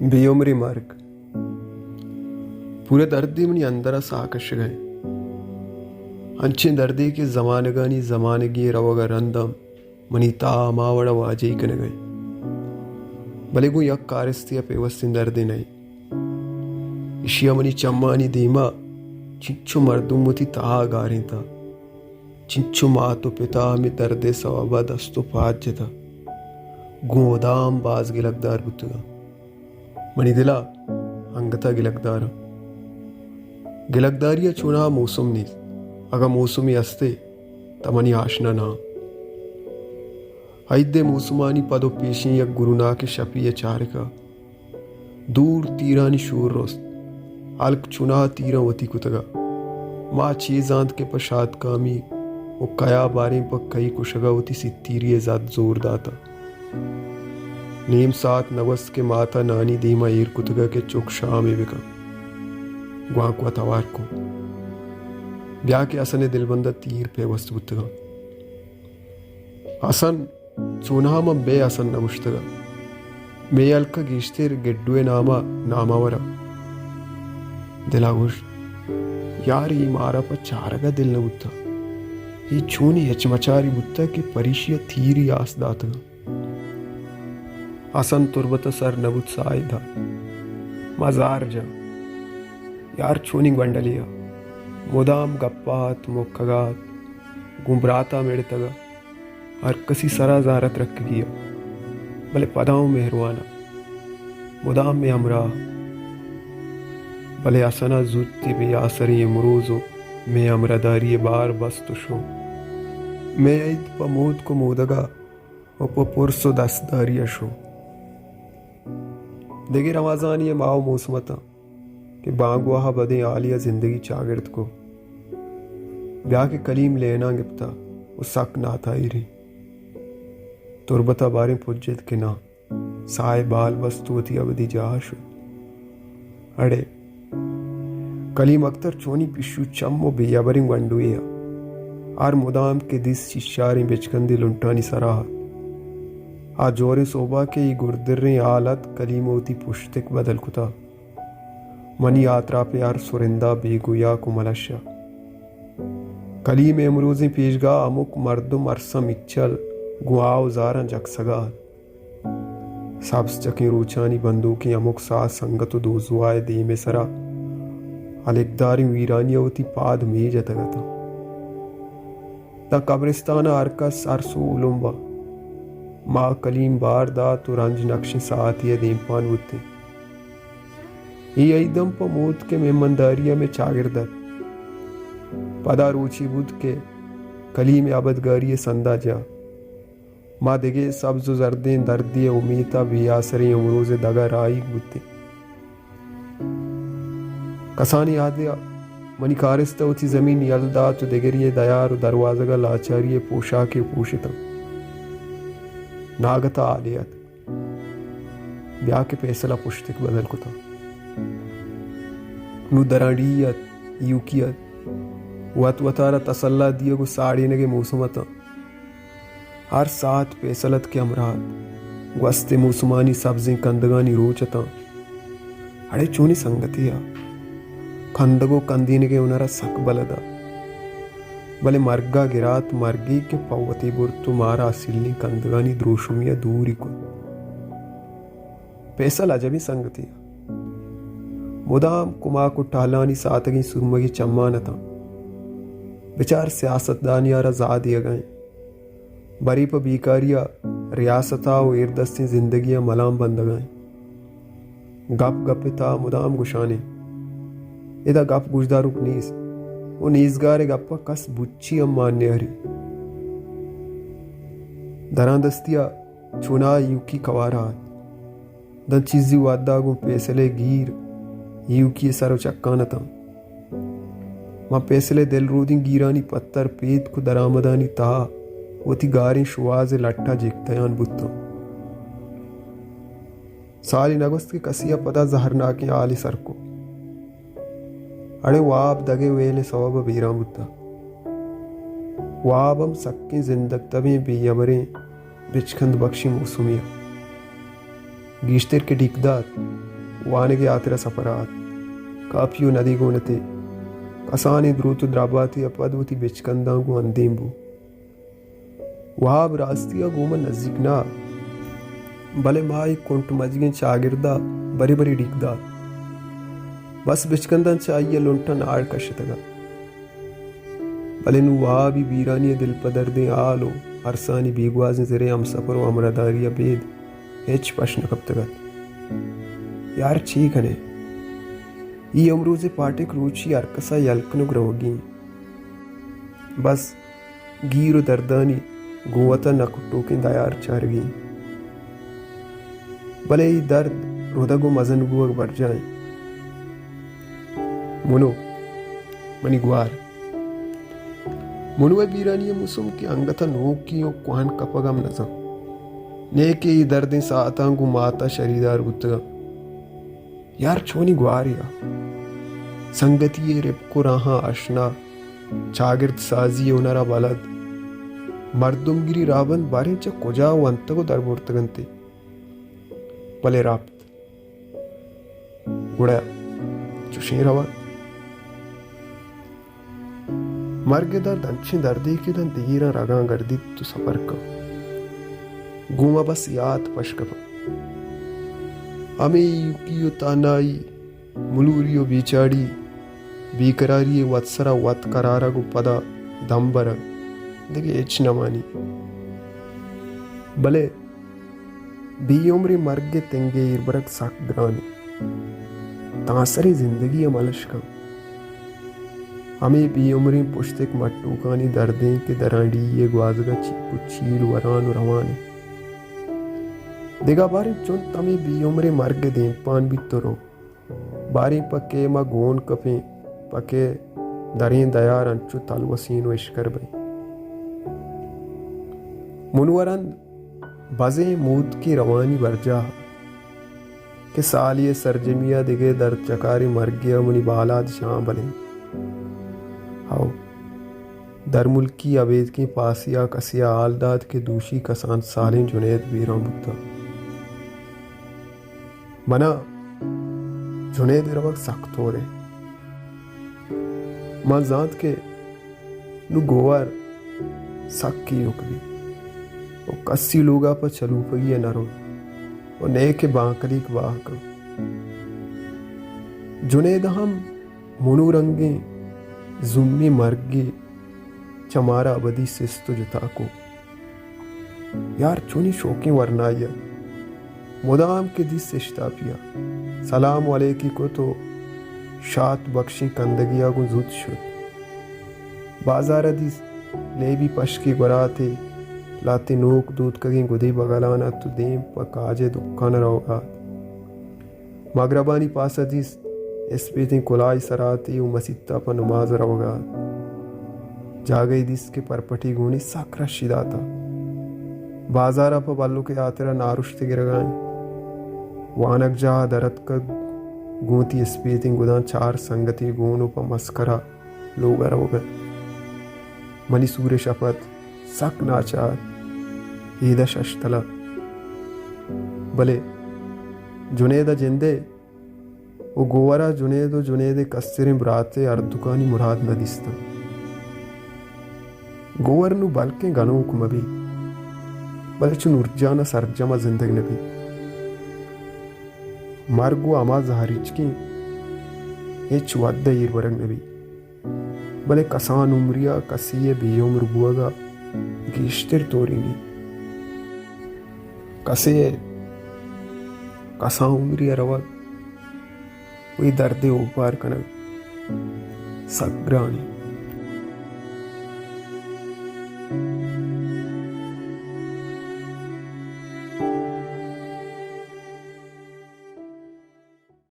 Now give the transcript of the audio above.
बेउमरी मार्ग पूरे दर्दी मनी अंदर साकश गए अंचे दर्दी के जमानगानी जमानगी रवग रंदम मनी ता मावड़ वाजे कन गए भले गु यक कारस्तिया पेवस्तिन दर्दी नहीं इशिया मनी चम्मानी दीमा चिंचु मर्दुमुति ता गारी था चिंचु मातो पिता में दर्दे सवाबा दस्तु पाज्य था गोदाम बाज गिलकदार बुतगा मनी दिला अंगता गिलकदारिया चुना मौसम नी अगर मौसमी असते तमनी आशना ना ऐदे मौसमानी पदो पेशी यक गुरुना के शपीय चारिका दूर तीरानी शूर रोस्त अलक चुना तीरा वती कुतगा माँ चीजांत के पशात कामी वो कया बारे पर कई कुशगा वती सी तीरिये जात जोर दाता नीम सात नवस के माता नानी दीमा ईर कुतगा के चुक शाम विका ग्वांकवा तवार को ब्याह के असने दिलबंदा तीर पे वस्तु बुतगा असन चुना म बे असन नमुश्तगा मे अलका गिश्तेर गिड्डुए नामा नामावरा दिलागुश यार ई मारा पर चारगा दिल न बुत्ता ई चूनी हचमचारी बुत्ता के परिशिया थीरी आस दातगा असन तुरबत सर नबुत साय था मजार जा यार चूनी गंडलिया मुदाम गप्पात मोक्खगात गुमराता मेड़तगा और कसी सरा जारत रख गया भले पदाओं मेहरवाना मुदाम में हमरा भले असना जुत्ती बे आसरी मरोजो में अमरादारी बार बस तुशो मैं ईद पमोद को मोदगा पुरसो दसदारिया शो देगे रमाजानी माओ मौसमता कि बांगवाहा बदे आलिया जिंदगी चागिरत को ब्याह के कलीम लेना गिप्ता वो सक ना था ही तुरबता बारे पुज्जत के ना साय बाल वस्तुवती अवधि जाशु अड़े कलीम अख्तर चोनी पिशु चम्मो बेयाबरिंग वंडुया आर मुदाम के दिस शिशारी बिचकंदी लुंटानी सराह आ जोरे सोबा के ई गुरदिर्रे आलत कलीमोती पुश्तिक बदल कुता मनी यात्रा पे यार सुरिंदा बेगुया को मलशा कलीम एमरोजी पेशगा अमुक मर्दुम अरसम इच्छल गुआव जारा जगसगा सब्स चकी रोचानी बंदूकी अमुक सा संगत दोजुआए दे में सरा अलिकदारी वीरानियवती पाद में जतगता द कब्रिस्तान आरकस अरसो उलुम्बा माँ कलीम बार दा तो रंज नक्श साथिया दीपान बुत्ते ये एकदम पमोद के मेमंदारिया में चागिरदत पदा रोची बुद्ध के कलीम अबदगारी संदा जा माँ देगे सब्ज जर्दें दर्दिय उमीता बियासरी उमरोज दगा राई बुत्ते कसानी आदिया मनी कारिस्ता उची जमीन यलदा तो देगरिये दयार दरवाजगा लाचारिये पोशाके पोषिता नागता आलियत ब्याह के फैसला पुश्तिक बदल को था नु दराड़ियत यूकियत वत वतारा तसल्ला दियो को साड़ी नगे मौसमता हर साथ फैसलत के अमरात वस्ते मौसमानी सब्जें कंदगानी रोचता अड़े चूनी संगतिया कंदगो कंदीन के उनरा सक बलदा भले मर्गा गिरात मर्गी के पवती बुर्तु मारा असिल्ली कंदगानी द्रोशुमिया दूरी को पैसल अजबी संगतिया मुदाम कुमा को टालानी सातगी सुरमगी चम्मान था बेचार सियासतदानियारा जा दिया गए बरी पर बीकारिया रियासता व इर्दस्ती जिंदगियां मलाम बंद गए गप गपिता मुदाम गुशाने इदा गप गुजदा रुक नीस वो नीजगारे गप्पा कस बुच्ची अम्मान्य हरी दरांदस्तिया चुना यूकी कवारा दन चीजी वादा गो पेसले गीर यूकी सरो चक्काना था मां पेसले दिल रोदी गीरानी पत्थर पेत को दरामदानी ता वती गारी शुआज लट्टा जिकतयान बुत्तो साली नगस्त के कसिया पदा जहरना के आली सर को अड़े वाब दगे वेले सवब बीरा बुत्ता वाबम सक्की जिंदग तभी बेयबरें बिचखंद बख्शी मौसुमिया गीश्तर के डिकदात वानगे आतिरा सफरात कापियो नदी गोनते कसानी द्रूतु द्राबाती अपदवती बिचकंदांगु अंदींबू वहाब रास्तिया गोमा नजदीक ना भले माई कुंट मजगे चागिरदा बरी बरी डिगदा बस बिचकंदन चाहिए लुंटन आड़ कशतगा भले नु वहा भी वीरानी दिल पदर दे आलो अरसानी बीगवाज जरे हम सफर अमरदारिया बेद हेच प्रश्न कब तक यार ठीक है ಈ ಅಮ್ರೂಜೆ ಪಾಟೆಕ್ ರೂಚಿ ಅರ್ಕಸ ಯಲ್ಕನು ಗ್ರಹಗಿ बस गीरो दर्दानी गुवता नकुट्टो के दयार चारगी भले ही दर्द रोदगो मजन गुवग बढ़ जाए मुनो मनी गुआर मुनुवे बीरानी मुसुम की अंगता नोकियो कुहन कपगम नजम नेके ही दर्दें सातांगु माता शरीदार बुतगम यार छोनी गुआरिया संगति रेपको रहा अशना चागिर्द साजी उनरा बलद मर्दुमगिरी रावण बारे च कोजा वंतगो दरबोर्तगंते भले राप्त गुड़ा चुशेरवा मर्गे दर्द अंशी दर्दे के दन धीरा रगा गर्दी तु सफर का गुमा बस याद पशकप हमें युकियो तानाई मुलूरियो बीचाड़ी बीकरारिये वत्सरा वत करारगु पद दंबर दिगे एच नमानी भले बीयोमरी मर्गे तेंगे इरबरक साकग्रानी तासरी जिंदगी मलशकम हमें बीयोमरी पुश्तिक मट्टूकानी दर्दें के दरांडी ये ग्वाजगा चिप्पु चील वरानु रवानी दिगा बारी चुन तमी बीयोमरी मर्गे दें पान बित्तरो बारी पक्के मा गोन कफे पके दरें दयार अंचु तलवसीनो इश्कर बई मुनवरन बजे मूद की रवानी बरजा के सालिये सरजमिया दिगे दर चकारी मर गया मुनि बालाद शां बले हाउ दर मुल्की अवेद की पासिया कसिया आलदाद के दूषी कसान सालें जुनेद बीरा बुद्धा मना जुनेद रवक सख्त हो रहे मां जात के नु गोवार सक्की उकली वो कस्सी लोगा पर चलू पगी नरो वो नए के बांकली के वाहक जुनेद हम मुनु रंगे जुम्मी मर्गे चमारा अबदी सिस्तु जुता को यार चुनी शोकी वरनाया मुदाम के दिस सिश्ता पिया सलाम वालेकी को तो शात बख्शी कंदगिया को जुद शुद बाजार दिस ले भी पश की गराते लाते नोक दूध कगी गुदी बगलाना तु देम पकाजे दुक्का न रहोगा मगरबानी पास दिस इस्पेती कुलाई सराती उ मसित्ता पर नमाज रहोगा जागई दिस के परपटी गुनी साकरा शिदाता बाजारा पर बालू के आतरा नारुश्ते गिरगाएं वानक जा दरत का गोती स्पेतिंग गुदान चार संगति गोनों पर मस्करा लोगर हो गए मनी सूर्य शपथ सक नाचार ईद शशतला भले जुनेदा जिंदे वो गोवरा जुनेदे कस्सिरे ब्राते अर्दुकानी मुराद न दिस्ता गोवर नु बल्कि गनोक मबी भले चुन उर्जाना सरजमा जिंदगी नबी मार्गो आमाज हरिचकी एच वद्दा इरवरग नबी भले कसान उम्रिया कसिये बियोम रुबुआगा गिश्तिर तोरीनी कसिये कसा उम्रिया रवग वही दर्दे ऊपर कनग सग्रानी